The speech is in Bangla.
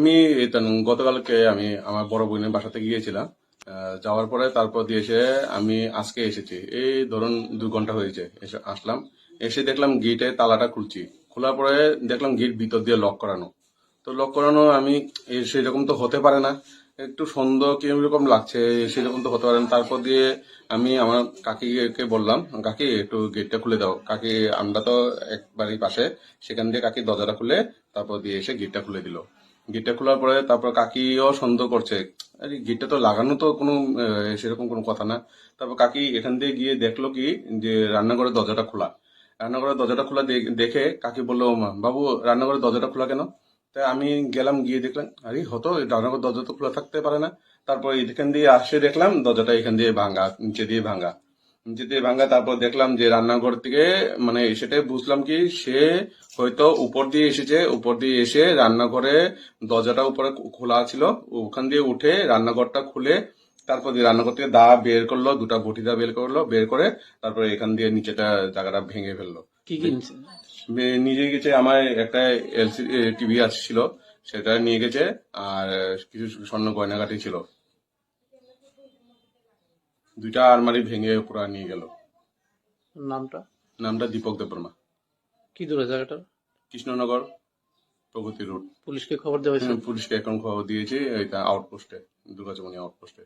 আমি গতকালকে আমি আমার বড় বোনের বাসাতে গিয়েছিলাম। যাওয়ার পরে তারপর দিয়ে এসে আমি আজকে এসেছি। এই ধরুন 2 ঘন্টা হয়েছে এসে আসলাম। এসে দেখলাম গেটে তালাটা খুলছি। খোলার পরে দেখলাম গেট ভিতর দিয়ে লক করানো। তো লক করানো আমি সেরকম তো হতে পারে না। একটু সন্দেহ কিরকম লাগছে, সেরকম তো হতে পারে না। তারপর দিয়ে আমি আমার কাকিকে বললাম, কাকি একটু গেটটা খুলে দাও। কাকি, আমরা তো একবারই পাশে, সেখান দিয়ে কাকি দরজাটা খুলে তারপর দিয়ে এসে গেটটা খুলে দিল। গেটটা খোলার পরে তারপর কাকিও সন্দেহ করছে, আরে গেটটা তো লাগানো, তো কোনো সেরকম কোনো কথা না। তারপর কাকি এখান দিয়ে গিয়ে দেখলো কি, যে রান্নাঘরের দরজাটা খোলা। রান্নাঘরের দরজাটা খোলা দেখে কাকি বললো, ও মা, বাবু রান্নাঘরের দরজাটা খোলা কেন? তাই আমি গেলাম, গিয়ে দেখলাম আরে হতো, এই রান্নাঘর দরজা তো খোলা থাকতে পারে না। তারপর এখান দিয়ে আসে দেখলাম দরজাটা এখান দিয়ে ভাঙা, নিচে দিয়ে ভাঙা। নিচে দিয়ে ভাঙা, তারপর দেখলাম যে রান্নাঘর থেকে, মানে সেটাই বুঝলাম কি, সে হয়তো উপর দিয়ে এসেছে, উপর দিয়ে এসে রান্নাঘরে দরজাটা উপরে খোলা ছিল, ওখান দিয়ে উঠে রান্নাঘরটা খুলে তারপর দিয়ে রান্নাঘর থেকে দা বের করলো, 2টা বটি দা বের করলো, বের করে তারপরে এখান দিয়ে নিচেটা জায়গাটা ভেঙে ফেললো। কি কিনছে? নিজে গেছে, আমার একটা এলসিডি টিভি ছিল, সেটা নিয়ে গেছে। আর কিছু স্বর্ণ গয়নাগাটি ছিল। 2টা আলমারি ভেঙে পুরা নিয়ে গেল। নামটা? নামটা দীপক দেববর্মা। কি দূরে জায়গাটা? কৃষ্ণনগর, প্রগতি রোড। পুলিশকে খবর দেওয়া হয়েছে? পুলিশকে এখন খবর দিয়েছি, এটা আউটপোস্টে, দুর্গাচমনি আউটপোস্টে।